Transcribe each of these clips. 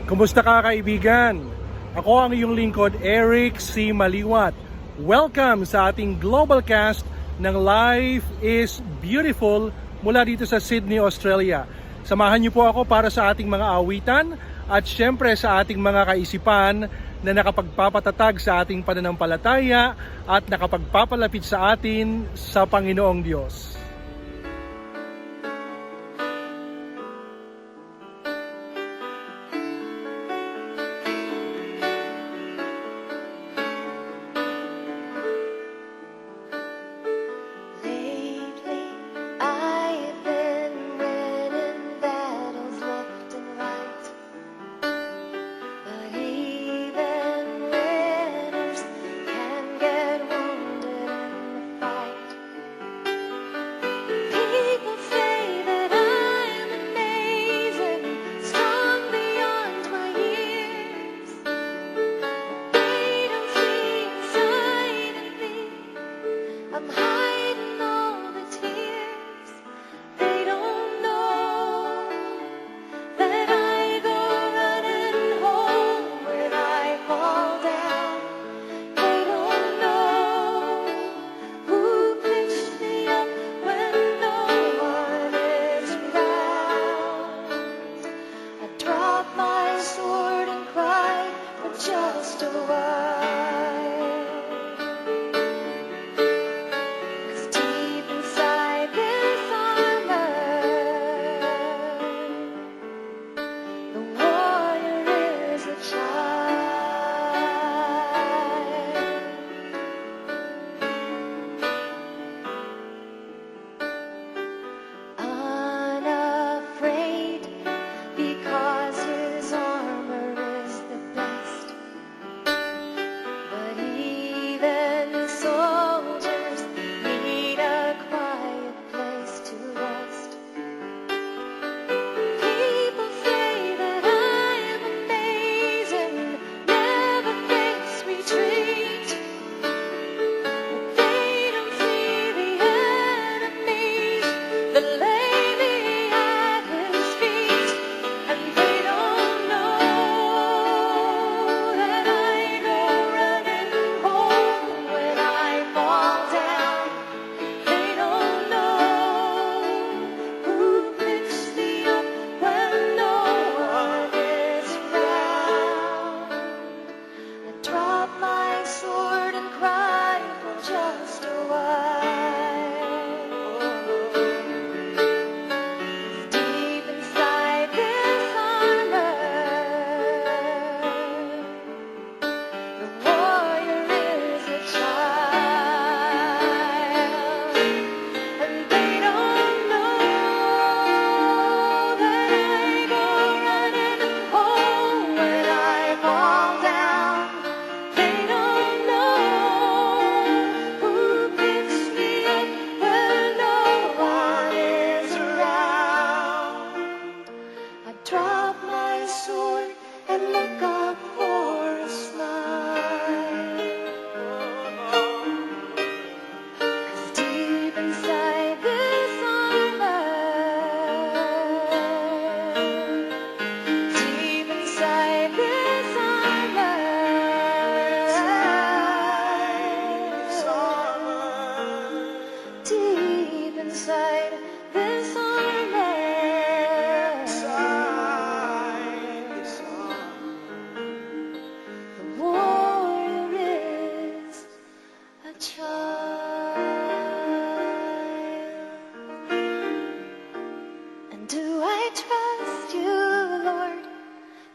Kumusta ka kaibigan? Ako ang iyong lingkod, Eric C. Maliwat. Welcome sa ating global cast ng Life is Beautiful mula dito sa Sydney, Australia. Samahan niyo po ako para sa ating mga awitan at syempre sa ating mga kaisipan na nakapagpapatatag sa ating pananampalataya at nakapagpapalapit sa atin sa Panginoong Diyos.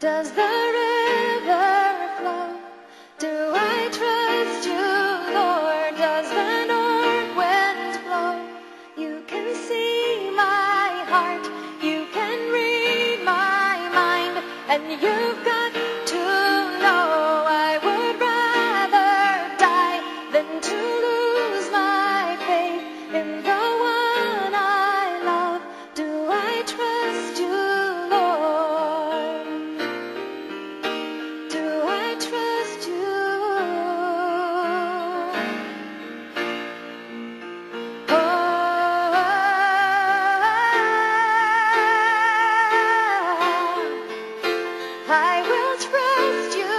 Does the river flow? Do I trust you, Lord? Does the north wind blow? You can see my heart, you can read my mind, and you've got to know I would rather die than to lose my faith in the one I love. Do I trust you, Lord? Do I trust you? Oh, I will trust you,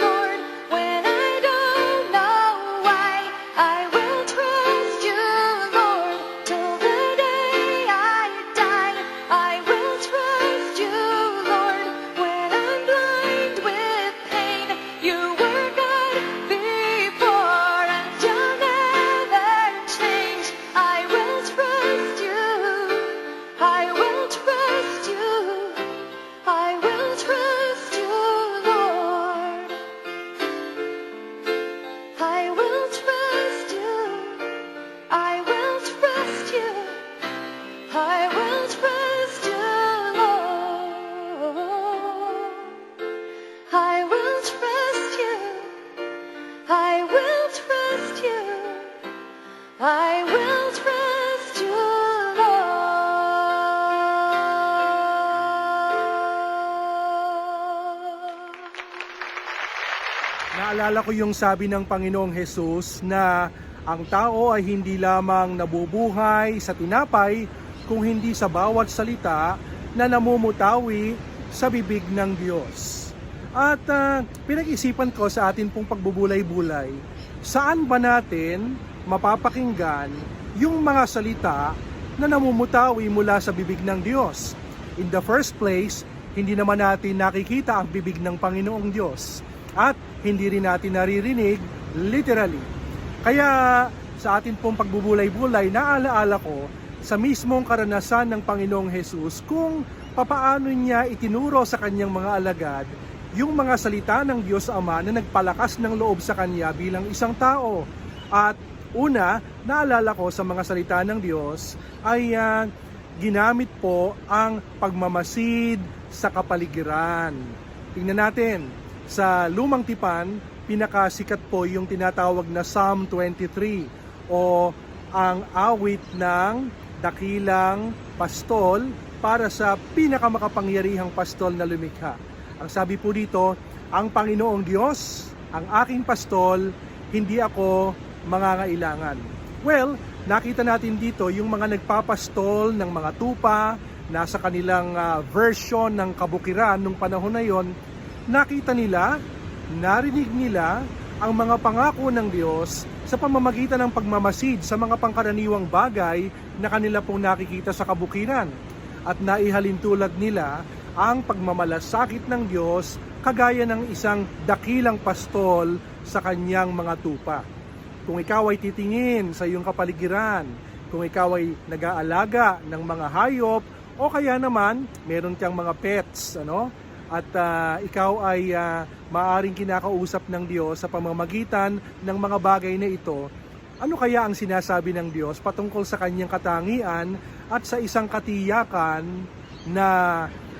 Lord, when I don't know why. I will trust you, Lord, till the day I die. I will trust you, Lord, when I'm blind with pain. You were good before and you'll never change. I will trust you. I will trust you. I will trust you, Lord. I will trust you. I will trust you. I will trust you, Lord. I will trust you. I will trust you. I will trust you, Lord. Naalala ko yung sabi ng Panginoong Hesus na ang tao ay hindi lamang nabubuhay sa tinapay kung hindi sa bawat salita na namumutawi sa bibig ng Diyos. At pinag-isipan ko sa atin pong pagbubulay-bulay, saan ba natin mapapakinggan yung mga salita na namumutawi mula sa bibig ng Diyos? In the first place, hindi naman natin nakikita ang bibig ng Panginoong Diyos at hindi rin natin naririnig literally. Kaya sa atin pong pagbubulay-bulay, naalaala ko sa mismong karanasan ng Panginoong Hesus kung papaano niya itinuro sa kanyang mga alagad yung mga salita ng Diyos Ama na nagpalakas ng loob sa kanya bilang isang tao. At una, naalala ko sa mga salita ng Diyos ay ginamit po ang pagmamasid sa kapaligiran. Tingnan natin, sa Lumang Tipan, pinakasikat po yung tinatawag na Psalm 23 o ang awit ng dakilang pastol para sa pinakamakapangyarihang pastol na lumikha. Ang sabi po dito, ang Panginoong Diyos, ang aking pastol, hindi ako mangangailangan. Well, nakita natin dito yung mga nagpapastol ng mga tupa, nasa kanilang version ng kabukiran nung panahon na yon, nakita nila, narinig nila ang mga pangako ng Diyos sa pamamagitan ng pagmamasid sa mga pangkaraniwang bagay na kanila pong nakikita sa kabukiran. At naihalintulad nila ang pagmamalasakit ng Diyos kagaya ng isang dakilang pastol sa kanyang mga tupa. Kung ikaw ay titingin sa iyong kapaligiran, kung ikaw ay nag-aalaga ng mga hayop, o kaya naman meron kang mga pets, at ikaw ay maaring kinakausap ng Diyos sa pamamagitan ng mga bagay na ito, ano kaya ang sinasabi ng Diyos patungkol sa kanyang katangian at sa isang katiyakan na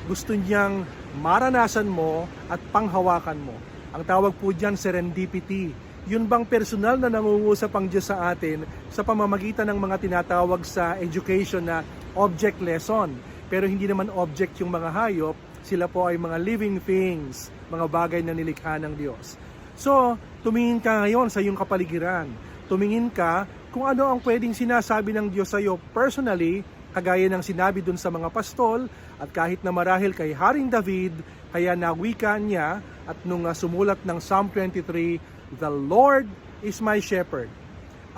gusto niyang maranasan mo at panghawakan mo? Ang tawag po dyan, serendipity. Yun bang personal na nangungusap ang Diyos sa atin sa pamamagitan ng mga tinatawag sa education na object lesson? Pero hindi naman object yung mga hayop, sila po ay mga living things, mga bagay na nilikha ng Diyos. So, tumingin ka ngayon sa iyong kapaligiran. Tumingin ka kung ano ang pwedeng sinasabi ng Diyos sa iyo personally, kagaya ng sinabi dun sa mga pastol, at kahit na marahil kay Haring David, kaya nawika niya at nung sumulat ng Psalm 23, "The Lord is my shepherd."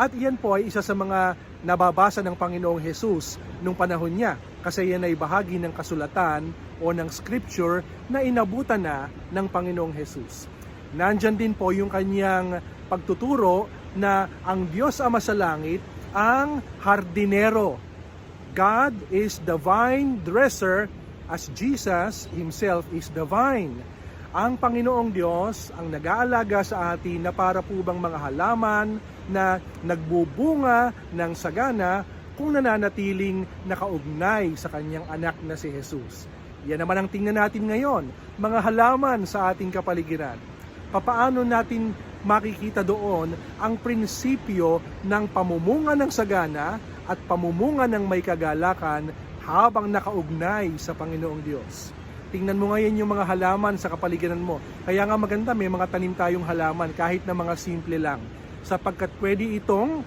At iyan po ay isa sa mga nababasa ng Panginoong Hesus nung panahon niya, kasi yan ay bahagi ng kasulatan o ng scripture na inabutan na ng Panginoong Hesus. Nandyan din po yung kanyang pagtuturo na ang Diyos Ama sa langit ang hardinero. God is the vine dresser as Jesus Himself is the vine. Ang Panginoong Diyos ang nag-aalaga sa atin na para po bang mga halaman na nagbubunga ng sagana kung nananatiling nakaugnay sa kanyang anak na si Jesus. Yan naman ang tingnan natin ngayon, mga halaman sa ating kapaligiran. Papaano natin makikita doon ang prinsipyo ng pamumunga ng sagana at pamumunga ng may kagalakan habang nakaugnay sa Panginoong Diyos. Tingnan mo ngayon yung mga halaman sa kapaligiran mo. Kaya nga maganda may mga tanim tayong halaman kahit na mga simple lang. Sapagkat pwede itong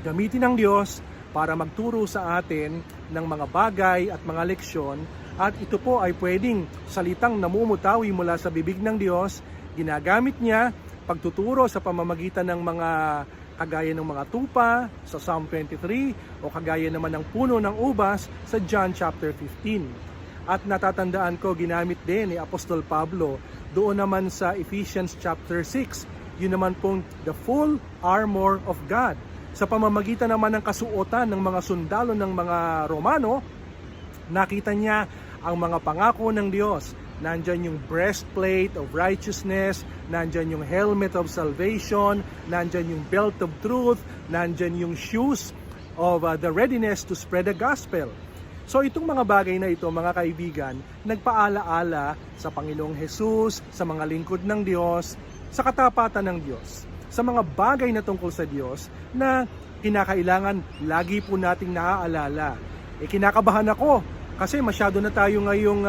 gamitin ng Diyos para magturo sa atin ng mga bagay at mga leksyon, at ito po ay pwedeng salitang namumutawi mula sa bibig ng Diyos. Ginagamit niya pagtuturo sa pamamagitan ng mga kagaya ng mga tupa sa Psalm 23 o kagaya naman ng puno ng ubas sa John chapter 15. At natatandaan ko, ginamit din ni Apostol Pablo doon naman sa Ephesians chapter 6. Yun naman pong the full armor of God. Sa pamamagitan naman ng kasuotan ng mga sundalo ng mga Romano, nakita niya ang mga pangako ng Diyos. Nandyan yung breastplate of righteousness, nandyan yung helmet of salvation, nandyan yung belt of truth, nandyan yung shoes of the readiness to spread the gospel. So itong mga bagay na ito, mga kaibigan, nagpaalaala sa Panginoong Hesus, sa mga lingkod ng Diyos, sa katapatan ng Diyos, sa mga bagay na tungkol sa Diyos na kinakailangan lagi po nating naaalala. Kinakabahan ako kasi masyado na tayo ngayong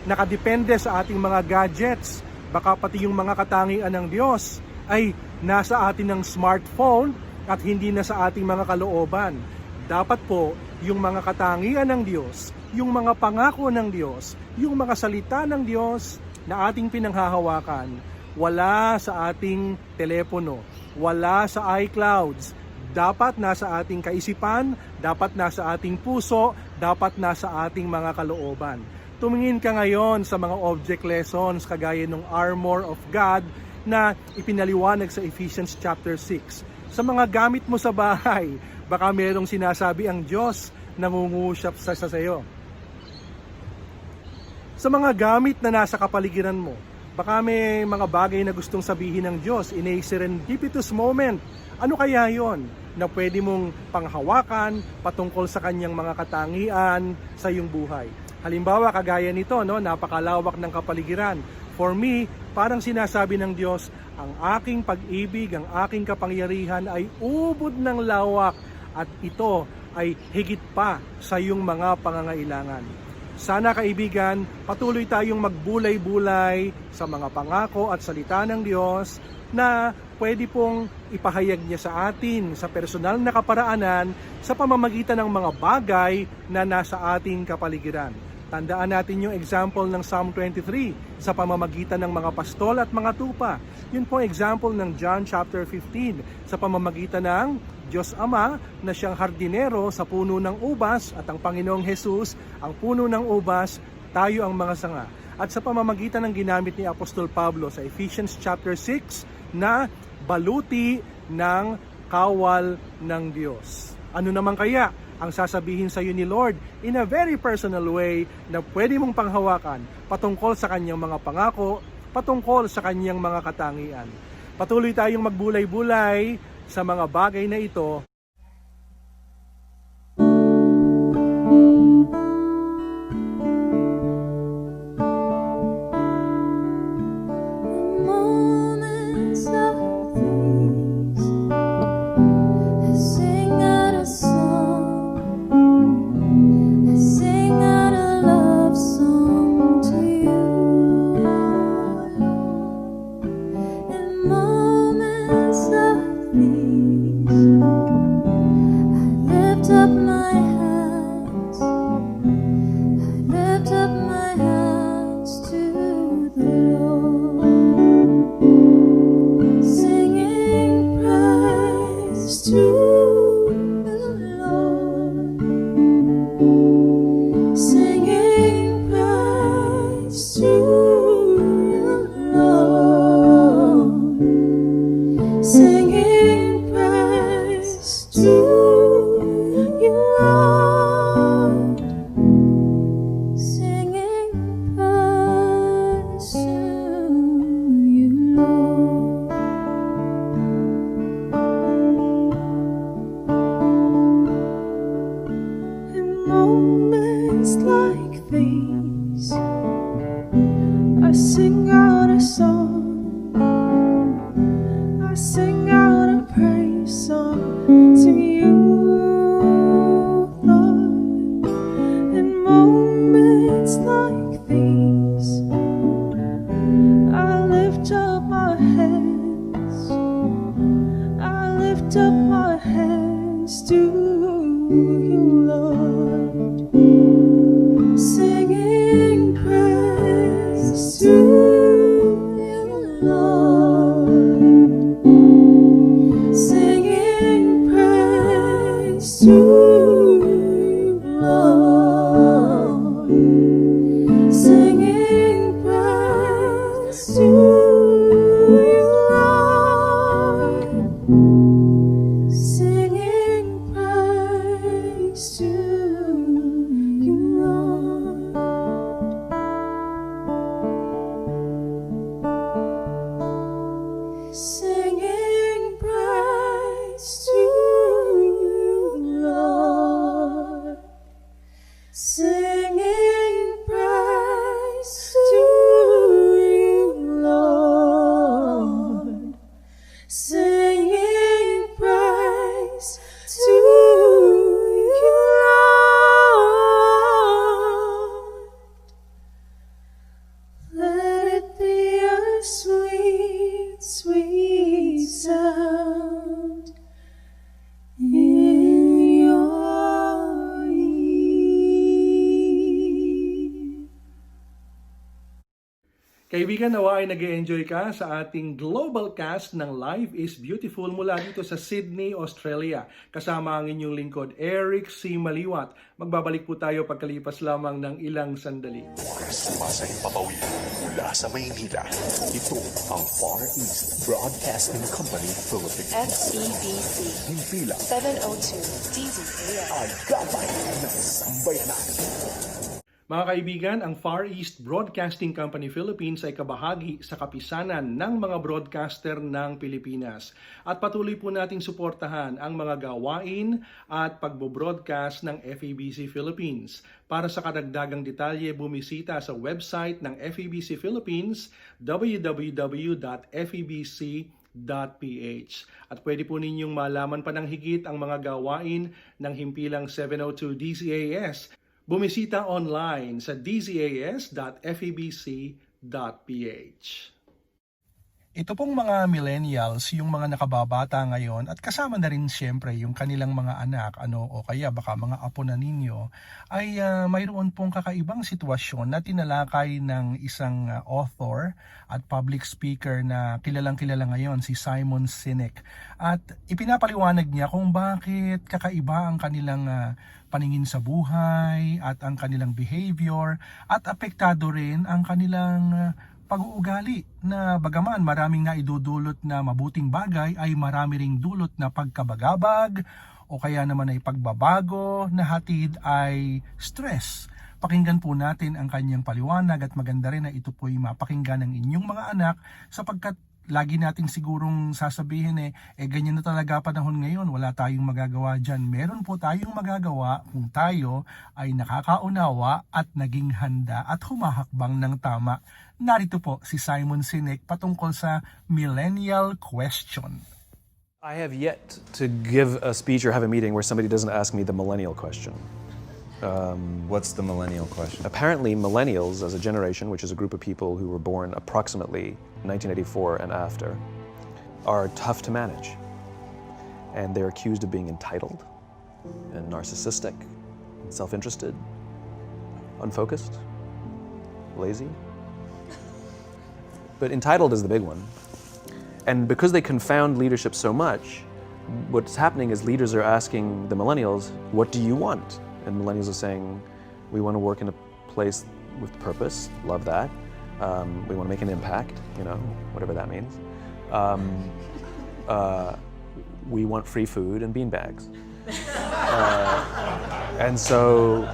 nakadepende sa ating mga gadgets. Baka pati yung mga katangian ng Diyos ay nasa atin ng smartphone at hindi na sa ating mga kalooban. Dapat po, yung mga katangian ng Diyos, yung mga pangako ng Diyos, yung mga salita ng Diyos na ating pinanghahawakan, wala sa ating telepono, wala sa iClouds. Dapat nasa ating kaisipan, dapat nasa ating puso, dapat nasa ating mga kalooban. Tumingin ka ngayon sa mga object lessons kagaya ng armor of God na ipinaliwanag sa Ephesians chapter 6. Sa mga gamit mo sa bahay, baka merong sinasabi ang Diyos, nangungusap sa sayo. Sa mga gamit na nasa kapaligiran mo, baka may mga bagay na gustong sabihin ng Diyos in a serendipitous moment. Ano kaya yon na pwede mong panghawakan patungkol sa kanyang mga katangian sa iyong buhay? Halimbawa, kagaya nito, napakalawak ng kapaligiran. For me, parang sinasabi ng Diyos, ang aking pag-ibig, ang aking kapangyarihan ay ubod ng lawak at ito ay higit pa sa iyong mga pangangailangan. Sana kaibigan, patuloy tayong magbulay-bulay sa mga pangako at salita ng Diyos na pwede pong ipahayag niya sa atin sa personal na kaparaanan sa pamamagitan ng mga bagay na nasa ating kapaligiran. Tandaan natin yung example ng Psalm 23 sa pamamagitan ng mga pastol at mga tupa. Yun po example ng John chapter 15 sa pamamagitan ng Diyos Ama na siyang hardinero sa puno ng ubas at ang Panginoong Hesus, ang puno ng ubas, tayo ang mga sanga. At sa pamamagitan ng ginamit ni Apostol Pablo sa Ephesians chapter 6 na baluti ng kawal ng Diyos. Ano naman kaya ang sasabihin sa iyo ni Lord in a very personal way na pwede mong panghawakan patungkol sa kanyang mga pangako, patungkol sa kanyang mga katangian? Patuloy tayong magbulay-bulay sa mga bagay na ito. Up my hands to you, Lord. singing praise to you, Lord, singing praise to you, Lord, singing praise to you, Lord. Let it be a sweet, sweet sound in your ear. Kaibigan, nawa ay nag-enjoy ka sa ating global cast ng Life is Beautiful mula dito sa Sydney, Australia. Kasama ang inyong lingkod, Eric C. Maliwat. Magbabalik po tayo pagkalipas lamang ng ilang sandali. Sumasay papawid mula sa Maynila. Ito ang Far East Broadcasting Company Philippines. FEBC Himpilang 702 DZAS. agapay ng sambayanan. Mga kaibigan, ang Far East Broadcasting Company Philippines ay kabahagi sa kapisanan ng mga broadcaster ng Pilipinas. At patuloy po nating suportahan ang mga gawain at pagbo-broadcast ng FEBC Philippines. Para sa kadagdagang detalye, bumisita sa website ng FEBC Philippines, www.febc.ph. At pwede po ninyong malaman pa ng higit ang mga gawain ng Himpilang 702 DZAS. Bumisita online sa dzas.febc.ph. Ito pong mga millennials, yung mga nakababata ngayon at kasama na rin siyempre yung kanilang mga anak o kaya baka mga apo na ninyo ay mayroon pong kakaibang sitwasyon na tinalakay ng isang author at public speaker na kilalang-kilala ngayon, si Simon Sinek. At ipinapaliwanag niya kung bakit kakaiba ang kanilang paningin sa buhay at ang kanilang behavior at apektado rin ang kanilang pag-uugali na bagaman maraming naidudulot na mabuting bagay ay marami ring dulot na pagkabagabag o kaya naman ay pagbabago na hatid ay stress. Pakinggan po natin ang kanyang paliwanag at maganda rin na ito po'y mapakinggan ng inyong mga anak sapagkat lagi nating sigurong sasabihin ganyan na talaga panahon ngayon, wala tayong magagawa dyan. Meron po tayong magagawa kung tayo ay nakakaunawa at naging handa at humahakbang ng tama. Narito po si Simon Sinek patungkol sa millennial question. I have yet to give a speech or have a meeting where somebody doesn't ask me the millennial question. What's the millennial question? Apparently, millennials as a generation, which is a group of people who were born approximately 1984 and after, are tough to manage. And they're accused of being entitled and narcissistic, and self-interested, unfocused, lazy. But entitled is the big one. And because they confound leadership so much, what's happening is leaders are asking the millennials, what do you want? And millennials are saying, we want to work in a place with purpose, love that. We want to make an impact, whatever that means. We want free food and beanbags. And so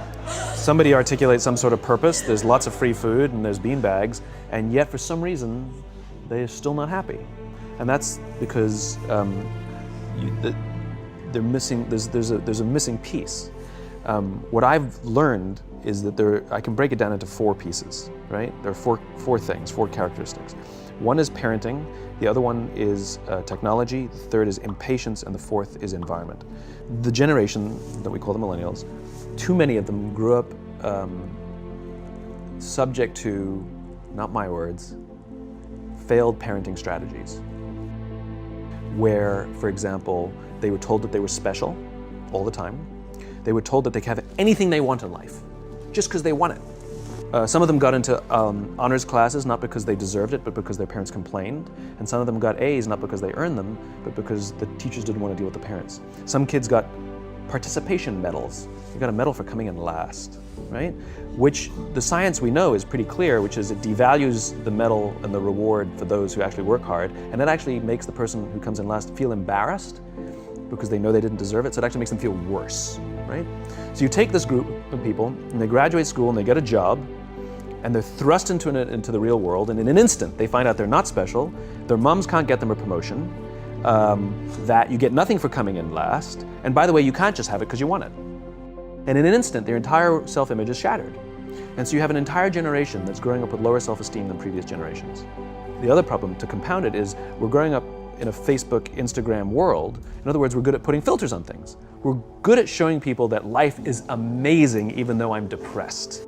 somebody articulates some sort of purpose, there's lots of free food and there's beanbags, and yet for some reason, they're still not happy. And that's because they're missing, there's a missing piece. What I've learned is that I can break it down into four pieces, right? There are four things, four characteristics. One is parenting, the other one is technology, the third is impatience, and the fourth is environment. The generation that we call the millennials, too many of them grew up subject to, not my words, failed parenting strategies. Where, for example, they were told that they were special all the time. They were told that they could have anything they want in life, just because they want it. Some of them got into honors classes not because they deserved it, but because their parents complained. And some of them got A's not because they earned them, but because the teachers didn't want to deal with the parents. Some kids got participation medals. You got a medal for coming in last, right? Which the science we know is pretty clear, which is it devalues the medal and the reward for those who actually work hard. And that actually makes the person who comes in last feel embarrassed because they know they didn't deserve it. So it actually makes them feel worse, right? So you take this group of people and they graduate school and they get a job and they're thrust into the real world, and in an instant they find out they're not special, their moms can't get them a promotion, that you get nothing for coming in last, and by the way, you can't just have it because you want it. And in an instant, their entire self-image is shattered. And so you have an entire generation that's growing up with lower self-esteem than previous generations. The other problem, to compound it, is we're growing up in a Facebook, Instagram world. In other words, we're good at putting filters on things. We're good at showing people that life is amazing even though I'm depressed.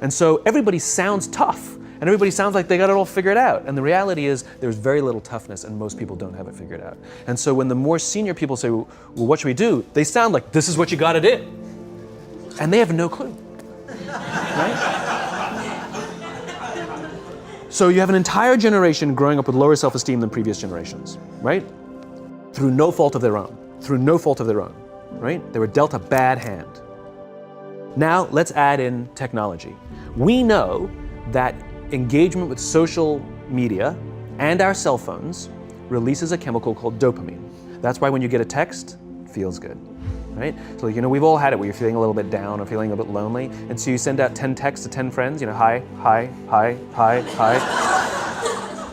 And so everybody sounds tough, and everybody sounds like they got it all figured out. And the reality is there's very little toughness, and most people don't have it figured out. And so when the more senior people say, well, what should we do? They sound like, this is what you gotta do. And they have no clue, right? So you have an entire generation growing up with lower self-esteem than previous generations, right? Through no fault of their own, right? They were dealt a bad hand. Now let's add in technology. We know that engagement with social media and our cell phones releases a chemical called dopamine. That's why when you get a text, it feels good, right? So we've all had it where you're feeling a little bit down or feeling a bit lonely, and so you send out 10 texts to 10 friends, hi, hi, hi, hi, hi,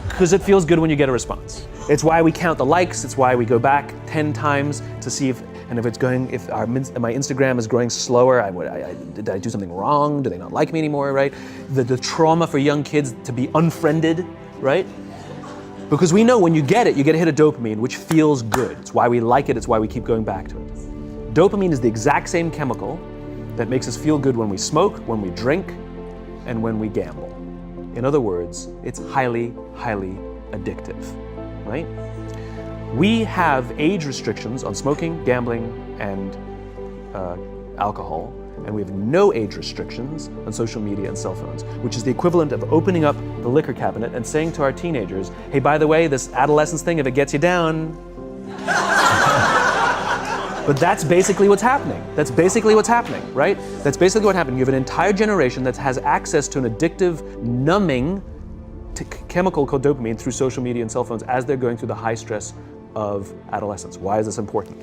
because it feels good when you get a response. It's why we count the likes, it's why we go back 10 times to see if my Instagram is growing slower, did I do something wrong? Do they not like me anymore, right? The trauma for young kids to be unfriended, right? Because we know when you get it, you get a hit of dopamine, which feels good. It's why we like it, it's why we keep going back to it. Dopamine is the exact same chemical that makes us feel good when we smoke, when we drink, and when we gamble. In other words, it's highly, highly addictive, right? We have age restrictions on smoking, gambling, and alcohol, and we have no age restrictions on social media and cell phones, which is the equivalent of opening up the liquor cabinet and saying to our teenagers, hey, by the way, this adolescence thing, if it gets you down. But that's basically what's happening. That's basically what's happening, right? That's basically what happened. You have an entire generation that has access to an addictive, numbing chemical called dopamine through social media and cell phones as they're going through the high stress of adolescence. Why is this important?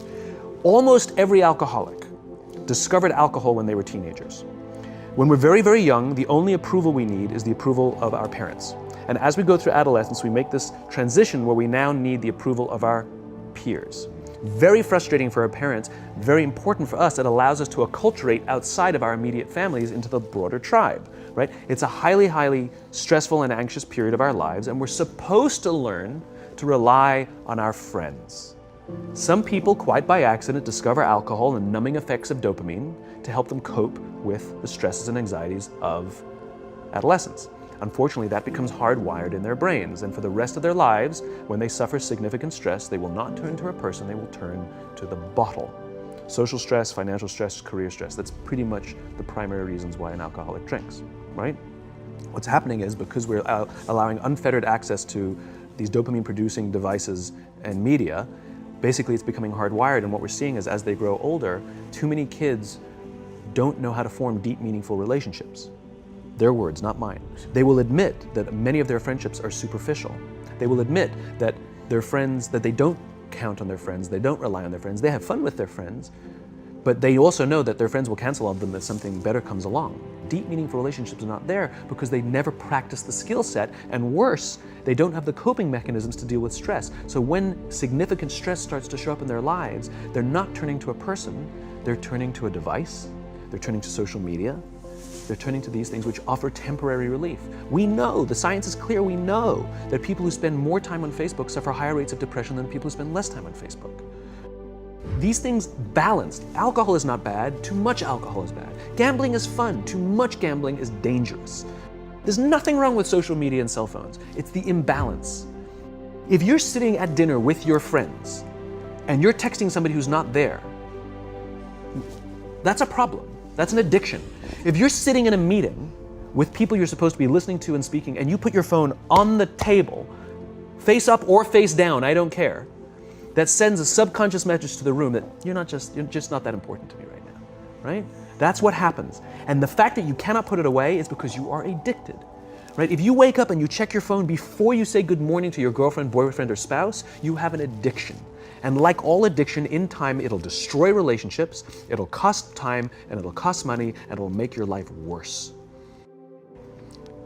Almost every alcoholic discovered alcohol when they were teenagers. When we're very, very young, the only approval we need is the approval of our parents. And as we go through adolescence, we make this transition where we now need the approval of our peers. Very frustrating for our parents, very important for us. It allows us to acculturate outside of our immediate families into the broader tribe, right? It's a highly, highly stressful and anxious period of our lives, and we're supposed to learn to rely on our friends. Some people, quite by accident, discover alcohol and numbing effects of dopamine to help them cope with the stresses and anxieties of adolescence. Unfortunately, that becomes hardwired in their brains, and for the rest of their lives, when they suffer significant stress, they will not turn to a person, they will turn to the bottle. Social stress, financial stress, career stress, that's pretty much the primary reasons why an alcoholic drinks, right? What's happening is because we're allowing unfettered access to these dopamine-producing devices and media, basically it's becoming hardwired, and what we're seeing is as they grow older, too many kids don't know how to form deep, meaningful relationships. Their words, not mine. They will admit that many of their friendships are superficial. They will admit that their friends, that they don't count on their friends, they don't rely on their friends, they have fun with their friends, but they also know that their friends will cancel on them if something better comes along. Deep, meaningful relationships are not there because they never practice the skill set, and worse, they don't have the coping mechanisms to deal with stress. So when significant stress starts to show up in their lives, they're not turning to a person, they're turning to a device, they're turning to social media, they're turning to these things which offer temporary relief. We know, the science is clear, we know that people who spend more time on Facebook suffer higher rates of depression than people who spend less time on Facebook. These things balanced. Alcohol is not bad, too much alcohol is bad. Gambling is fun, too much gambling is dangerous. There's nothing wrong with social media and cell phones. It's the imbalance. If you're sitting at dinner with your friends and you're texting somebody who's not there, that's a problem. That's an addiction. If you're sitting in a meeting with people you're supposed to be listening to and speaking, and you put your phone on the table, face up or face down, I don't care, that sends a subconscious message to the room that you're just not that important to me right now, right? That's what happens. And the fact that you cannot put it away is because you are addicted, right? If you wake up and you check your phone before you say good morning to your girlfriend, boyfriend, or spouse, you have an addiction. And like all addiction, in time, it'll destroy relationships, it'll cost time, and it'll cost money, and it'll make your life worse.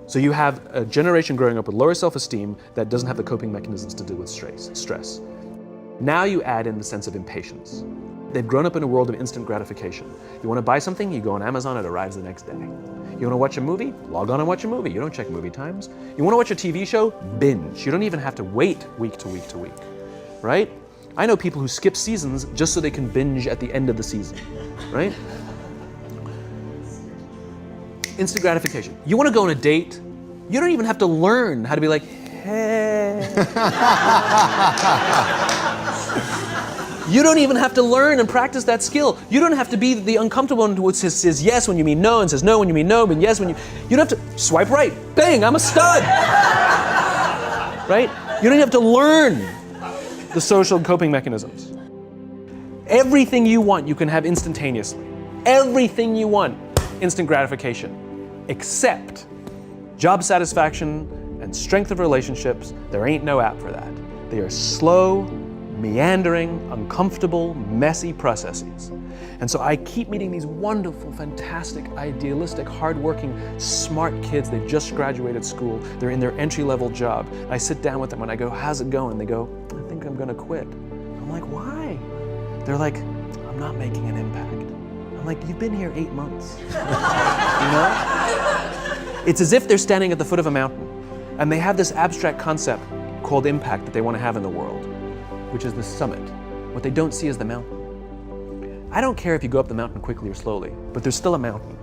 So you have a generation growing up with lower self-esteem that doesn't have the coping mechanisms to deal with stress. Now you add in the sense of impatience. They've grown up in a world of instant gratification. You want to buy something, you go on Amazon, it arrives the next day. You want to watch a movie? Log on and watch a movie. You don't check movie times. You want to watch a TV show? Binge. You don't even have to wait week to week to week, right? I know people who skip seasons just so they can binge at the end of the season, right? Instant gratification. You want to go on a date? You don't even have to learn how to be like, hey. You don't even have to learn and practice that skill. You don't have to be the uncomfortable one who says yes when you mean no and says no when you mean no, but yes when you don't have to swipe right. Bang, I'm a stud. Right? You don't have to learn the social coping mechanisms. Everything you want, you can have instantaneously. Everything you want, instant gratification. Except job satisfaction and strength of relationships, there ain't no app for that. They are slow, meandering, uncomfortable, messy processes. And so I keep meeting these wonderful, fantastic, idealistic, hardworking, smart kids. They've just graduated school. They're in their entry-level job. I sit down with them and I go, how's it going? They go, I think I'm gonna quit. I'm like, why? They're like, I'm not making an impact. I'm like, you've been here 8 months. You know? It's as if they're standing at the foot of a mountain and they have this abstract concept called impact that they want to have in the world, which is the summit. What they don't see is the mountain. I don't care if you go up the mountain quickly or slowly, but there's still a mountain.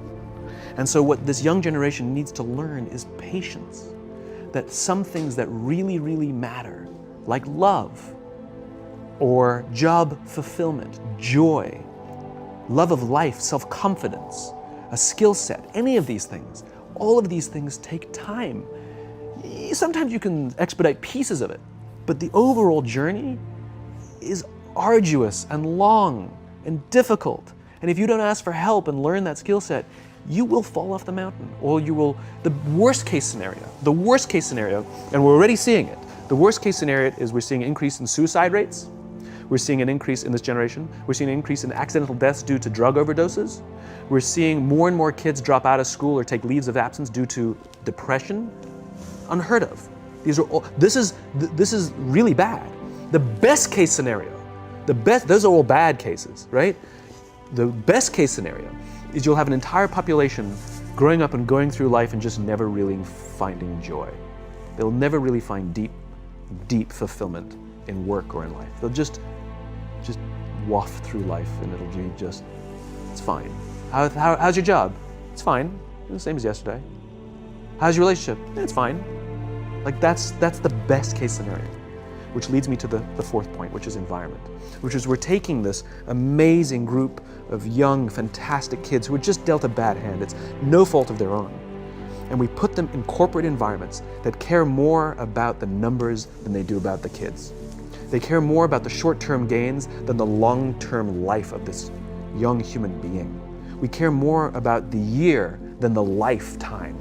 And so what this young generation needs to learn is patience. That some things that really, really matter, like love, or job fulfillment, joy, love of life, self-confidence, a skill set, any of these things, all of these things take time. Sometimes you can expedite pieces of it, but the overall journey is arduous and long and difficult. And if you don't ask for help and learn that skill set, you will fall off the mountain, or you will, the worst case scenario, and we're already seeing it, the worst case scenario is we're seeing an increase in suicide rates, we're seeing an increase in this generation, we're seeing an increase in accidental deaths due to drug overdoses, we're seeing more and more kids drop out of school or take leaves of absence due to depression. Unheard of. These are all, this is really bad. The best case scenario, those are all bad cases, right? The best case scenario is you'll have an entire population growing up and going through life and just never really finding joy. They'll never really find deep fulfillment in work or in life. They'll just waft through life and it'll be just, it's fine. How's your job? It's fine, the same as yesterday. How's your relationship? It's fine. Like that's the best case scenario. Which leads me to the fourth point, which is environment. Which is we're taking this amazing group of young, fantastic kids who are just dealt a bad hand. It's no fault of their own. And we put them in corporate environments that care more about the numbers than they do about the kids. They care more about the short-term gains than the long-term life of this young human being. We care more about the year than the lifetime,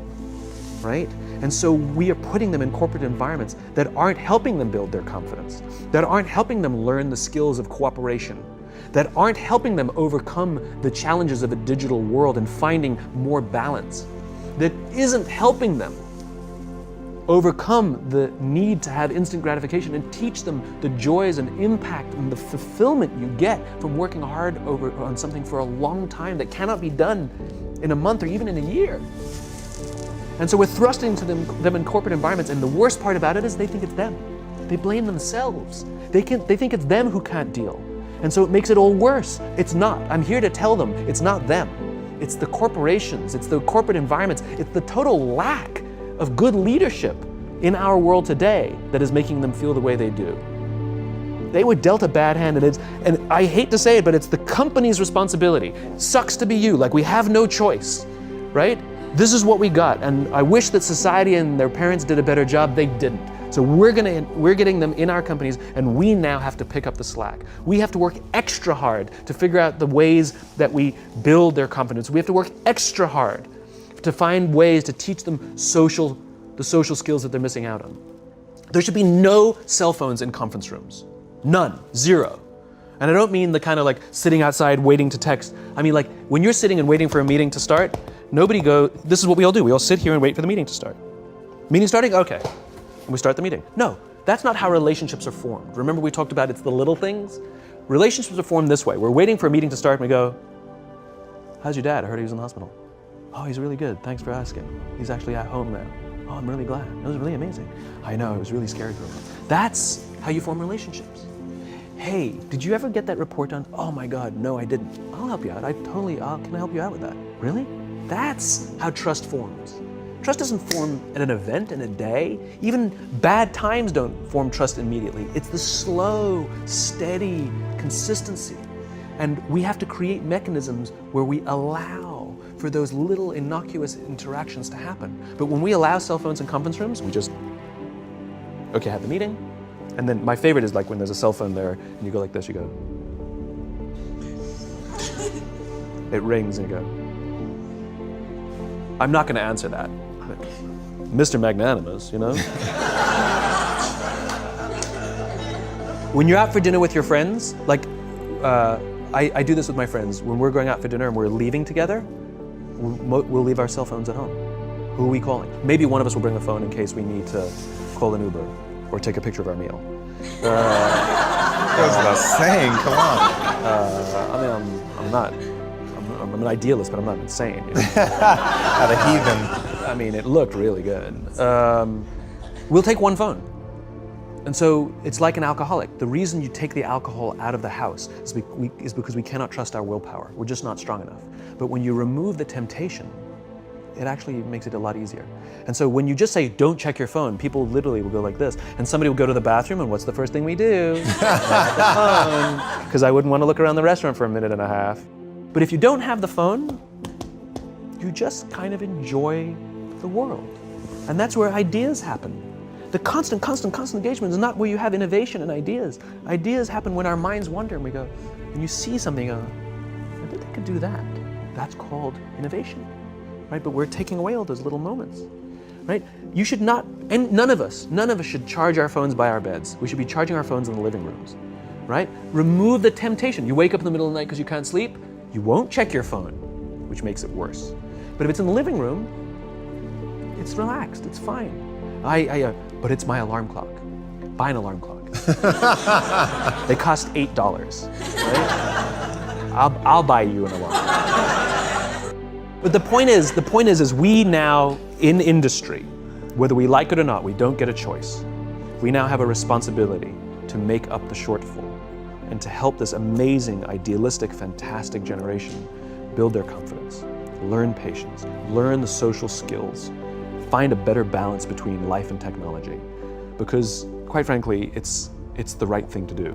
right? And so we are putting them in corporate environments that aren't helping them build their confidence, that aren't helping them learn the skills of cooperation, that aren't helping them overcome the challenges of a digital world and finding more balance, that isn't helping them overcome the need to have instant gratification and teach them the joys and impact and the fulfillment you get from working hard on something for a long time that cannot be done in a month or even in a year. And so we're thrusting to them in corporate environments, and the worst part about it is they think it's them. They blame themselves. They think it's them who can't deal. And so it makes it all worse. It's not. I'm here to tell them it's not them. It's the corporations, it's the corporate environments, it's the total lack of good leadership in our world today that is making them feel the way they do. They were dealt a bad hand, and I hate to say it, but it's the company's responsibility. Sucks to be you, like we have no choice, right? This is what we got, and I wish that society and their parents did a better job. They didn't. So we're getting them in our companies, and we now have to pick up the slack. We have to work extra hard to figure out the ways that we build their confidence. We have to work extra hard to find ways to teach them the social skills that they're missing out on. There should be no cell phones in conference rooms. None. Zero. And I don't mean the kind of like sitting outside waiting to text. I mean like when you're sitting and waiting for a meeting to start, this is what we all do. We all sit here and wait for the meeting to start. Meeting starting? Okay. And we start the meeting. No, that's not how relationships are formed. Remember we talked about it's the little things? Relationships are formed this way. We're waiting for a meeting to start and we go, how's your dad? I heard he was in the hospital. Oh, he's really good. Thanks for asking. He's actually at home now. Oh, I'm really glad. It was really amazing. I know, it was really scary for him. That's how you form relationships. Hey, did you ever get that report done? Oh my God, no, I didn't. I'll help you out. Can I help you out with that? Really? That's how trust forms. Trust doesn't form at an event in a day. Even bad times don't form trust immediately. It's the slow, steady consistency. And we have to create mechanisms where we allow for those little innocuous interactions to happen. But when we allow cell phones in conference rooms, we just, okay, have the meeting. And then my favorite is like when there's a cell phone there and you go like this, you go. It rings and you go. I'm not going to answer that. But Mr. Magnanimous, you know? When you're out for dinner with your friends, like I do this with my friends. When we're going out for dinner and we're leaving together, we'll leave our cell phones at home. Who are we calling? Maybe one of us will bring the phone in case we need to call an Uber or take a picture of our meal. That goes without saying, come on. I'm an idealist, but I'm not insane. You know? At a heathen. I mean, it looked really good. We'll take one phone. And so it's like an alcoholic. The reason you take the alcohol out of the house is because we cannot trust our willpower. We're just not strong enough. But when you remove the temptation, it actually makes it a lot easier. And so when you just say, don't check your phone, people literally will go like this. And somebody will go to the bathroom, and what's the first thing we do? Because I wouldn't want to look around the restaurant for a minute and a half. But if you don't have the phone, you just kind of enjoy the world. And that's where ideas happen. The constant engagement is not where you have innovation and ideas. Ideas happen when our minds wander and we go, and you see something, I bet they could do that. That's called innovation, right? But we're taking away all those little moments, right? You should not, and none of us should charge our phones by our beds. We should be charging our phones in the living rooms, right? Remove the temptation. You wake up in the middle of the night because you can't sleep, you won't check your phone, which makes it worse. But if it's in the living room, it's relaxed, it's fine. But it's my alarm clock. Buy an alarm clock. They cost $8, right? I'll buy you an alarm. But the point is we now in industry, whether we like it or not, we don't get a choice. We now have a responsibility to make up the shortfall and to help this amazing, idealistic, fantastic generation build their confidence, learn patience, learn the social skills, find a better balance between life and technology. Because, quite frankly, it's the right thing to do.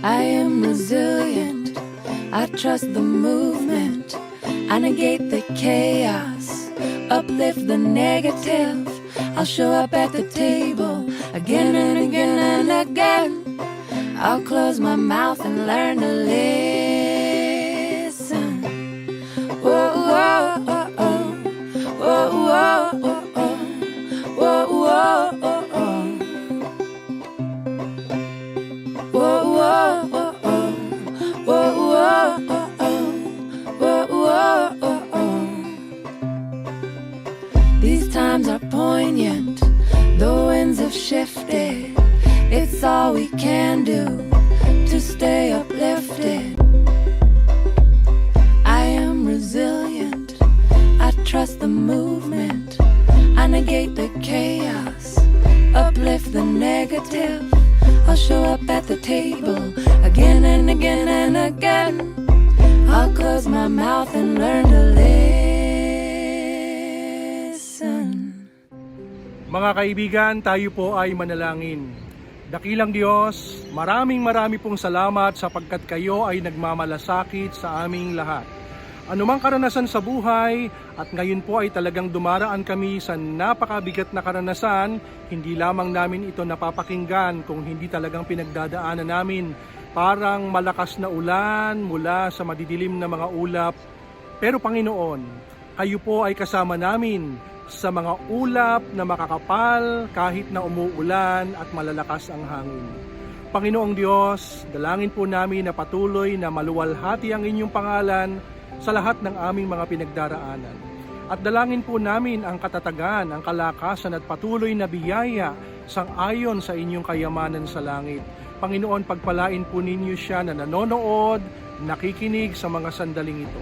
I am resilient. I trust the movement. I negate the chaos, uplift the negative. I'll show up at the table again and again and again. I'll close my mouth and learn to listen. Whoa, whoa, oh, oh. Whoa, whoa, oh, oh. Whoa, whoa, oh, oh. Whoa, whoa, oh, oh. Whoa, whoa, oh, oh. Whoa, whoa, oh, oh. These times are poignant. The winds have shifted. It's all we can do to stay uplifted. I am resilient. I trust the movement. I negate the chaos, uplift the negative. I'll show up at the table again and again and again. I'll close my mouth and learn to listen. Mga kaibigan, tayo po ay manalangin. Dakilang Diyos, maraming pong salamat sapagkat kayo ay nagmamalasakit sa aming lahat. Anumang karanasan sa buhay at ngayon po ay talagang dumaraan kami sa napakabigat na karanasan, hindi lamang namin ito napapakinggan kung hindi talagang pinagdadaanan namin. Parang malakas na ulan mula sa madidilim na mga ulap. Pero Panginoon, kayo po ay kasama namin sa mga ulap na makakapal kahit na umuulan at malalakas ang hangin. Panginoong Diyos, dalangin po namin na patuloy na maluwalhati ang inyong pangalan sa lahat ng aming mga pinagdaraanan. At dalangin po namin ang katatagan, ang kalakasan at patuloy na biyaya sang-ayon sa inyong kayamanan sa langit. Panginoon, pagpalain po ninyo siya na nanonood, nakikinig sa mga sandaling ito.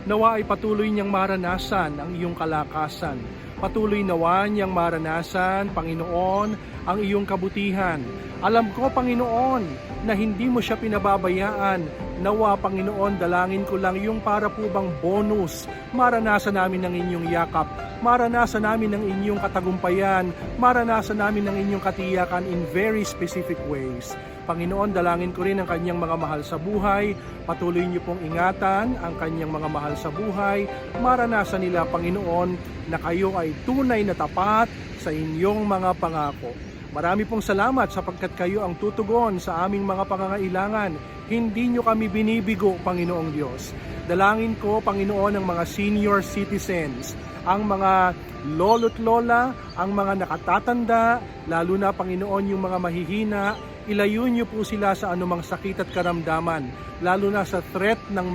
Nawa ay patuloy niyang maranasan ang iyong kalakasan. Patuloy nawa niyang maranasan, Panginoon, ang iyong kabutihan. Alam ko, Panginoon, na hindi mo siya pinababayaan. Nawa, Panginoon, dalangin ko lang yung para po bang bonus. Maranasan namin ang inyong yakap. Maranasan namin ang inyong katagumpayan. Maranasan namin ang inyong katiyakan in very specific ways. Panginoon, dalangin ko rin ang kanyang mga mahal sa buhay. Patuloy niyo pong ingatan ang kanyang mga mahal sa buhay. Maranasan nila, Panginoon, na kayo ay tunay na tapat sa inyong mga pangako. Marami pong salamat sapagkat kayo ang tutugon sa aming mga pangangailangan. Hindi nyo kami binibigo, Panginoong Diyos. Dalangin ko, Panginoon, ang mga senior citizens, ang mga lolo't lola, ang mga nakatatanda, lalo na, Panginoon, yung mga mahihina. Ilayo niyo po sila sa anumang sakit at karamdaman, lalo na sa threat ng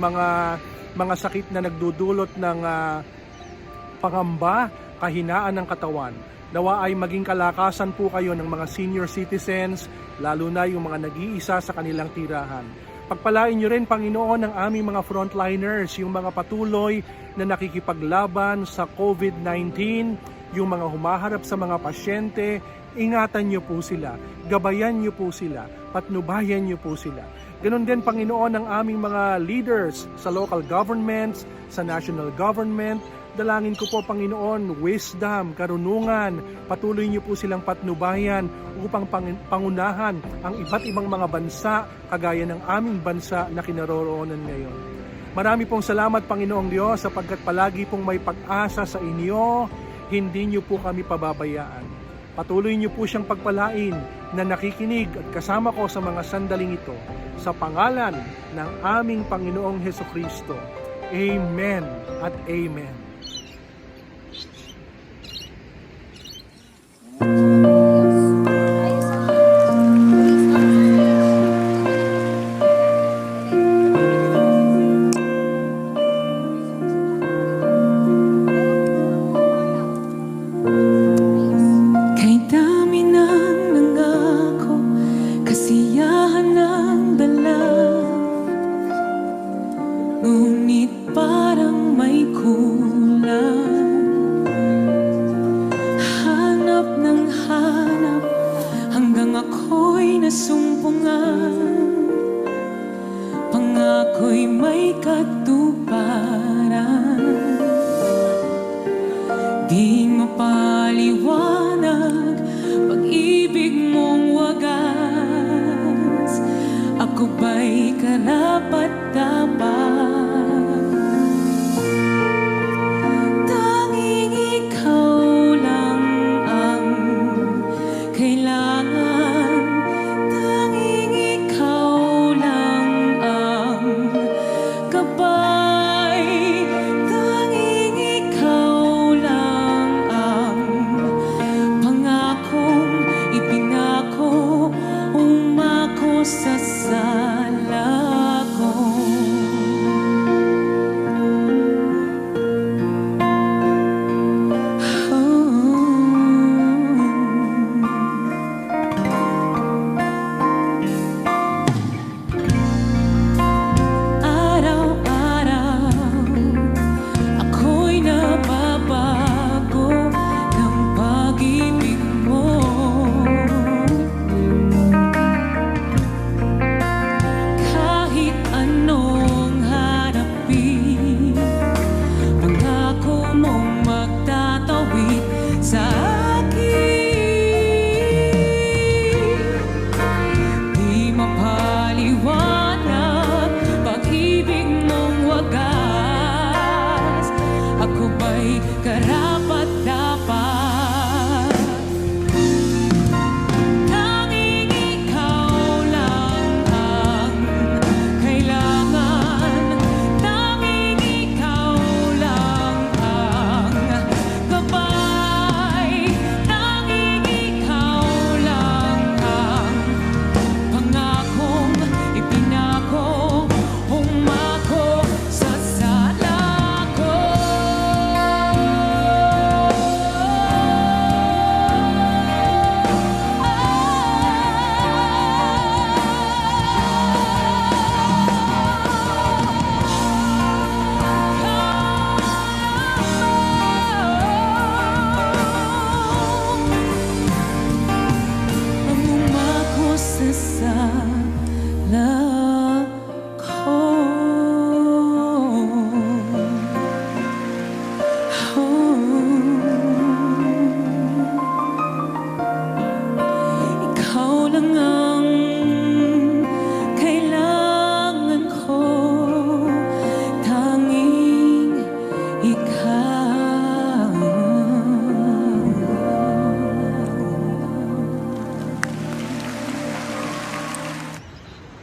mga sakit na nagdudulot ng pangamba, kahinaan ng katawan. Nawa ay maging kalakasan po kayo ng mga senior citizens, lalo na yung mga nag-iisa sa kanilang tirahan. Pagpalain niyo rin, Panginoon, ang aming mga frontliners, yung mga patuloy na nakikipaglaban sa COVID-19, yung mga humaharap sa mga pasyente. Ingatan niyo po sila, gabayan niyo po sila, patnubayan niyo po sila. Ganon din, Panginoon, ang aming mga leaders sa local governments, sa national government. Dalangin ko po, Panginoon, wisdom, karunungan, patuloy niyo po silang patnubayan upang pangunahan ang iba't ibang mga bansa kagaya ng aming bansa na kinaroroonan ngayon. Marami pong salamat, Panginoong Diyos, sapagkat palagi pong may pag-asa sa inyo, hindi niyo po kami pababayaan. Patuloy niyo po siyang pagpalain na nakikinig at kasama ko sa mga sandaling ito sa pangalan ng aming Panginoong Hesukristo. Amen at Amen. Kay dami ng nangako, kasiyahan ng dala, ngunit parang may kulang.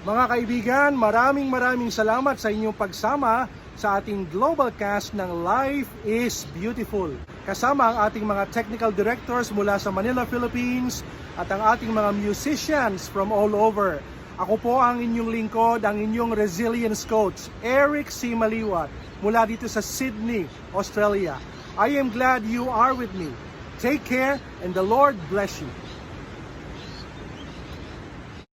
Mga kaibigan, maraming salamat sa inyong pagsama sa ating global cast ng Life is Beautiful. Kasama ang ating mga technical directors mula sa Manila, Philippines at ang ating mga musicians from all over. Ako po ang inyong lingkod, ang inyong resilience coach, Eric C. Maliwat, mula dito sa Sydney, Australia. I am glad you are with me. Take care and the Lord bless you.